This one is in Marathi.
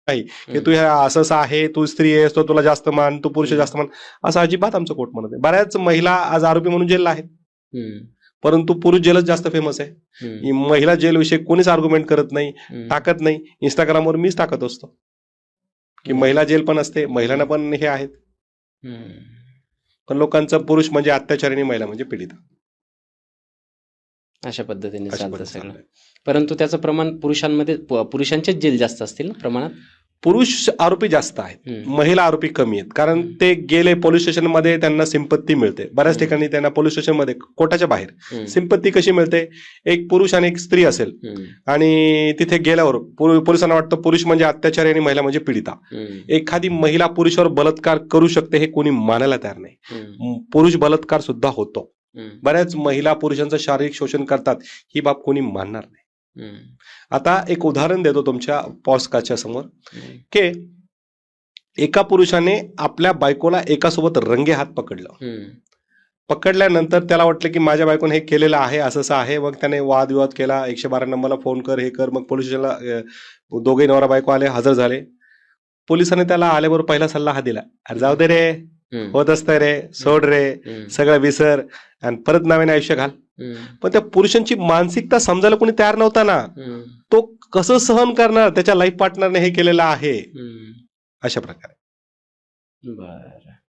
नाही की तू ह्या असं असं आहे, तू स्त्री आहेस तो तुला जास्त मान, तू पुरुष जास्त मान, असं अजिबात आमचं कोर्ट म्हणत आहे. बऱ्याच महिला आज आरोपी म्हणून जेलला आहेत, परंतु पुरुष जेलच जास्त फेमस आहे. महिला जेल विषयी कोणीच आर्ग्युमेंट करत नाही, टाकत नाही. इंस्टाग्रामवर मीच टाकत असतो की महिला जेल पण असते, महिलांना पण हे आहेत. पण लोकांचं पुरुष म्हणजे अत्याचारी आणि महिला म्हणजे पीडित, अशा पद्धतीने अशा चालतं पद्धतीने सगळं. चाललंय. परंतु त्याचं प्रमाण पुरुषांमध्ये पुरुषांचेच जेल जास्त असतील ना प्रमाणात. पुरुष आरोपी जास्त आहेत, महिला आरोपी कमी आहेत. कारण ते गेले पोलीस स्टेशनमध्ये, त्यांना सिंपत्ती मिळते. बऱ्याच ठिकाणी त्यांना पोलीस स्टेशनमध्ये कोर्टाच्या बाहेर सिंपत्ती कशी मिळते, एक पुरुष आणि एक स्त्री असेल आणि तिथे गेल्यावर पोलिसांना वाटतं पुरुष म्हणजे अत्याचारी आणि महिला म्हणजे पीडिता. एखादी महिला पुरुषावर बलात्कार करू शकते हे कोणी मानायला तयार नाही. पुरुष बलात्कार सुद्धा होतो. बऱ्याच महिला पुरुषांचं शारीरिक शोषण करतात, ही बाब कोणी मानणार नाही. आता एक उदाहरण देतो तुमच्या पॉडकास्टच्या समोर, की एका पुरुषाने आपल्या बायकोला एकासोबत रंगे हात पकडलं. पकडल्यानंतर त्याला वाटलं की माझ्या बायकोने हे केलेलं आहे, असं असं आहे. मग त्याने वादविवाद केला, 112 नंबरला फोन कर, हे कर. मग पोलीस स्टेशनला दोघे नवरा बायको आले, हजर झाले. पोलिसांनी त्याला आल्याबरोबर पहिला सल्ला हा दिला, अरे जाऊ दे रे, होत असतं रे, सोड रे, सगळं विसर आणि परत नवीन आयुष्य घाल. पण त्या पुरुषांची मानसिकता समजायला कोणी तयार नव्हता ना. तो कसं सहन करणार, त्याच्या लाईफ पार्टनरने हे केलेलं आहे, अशा प्रकारे. बरं.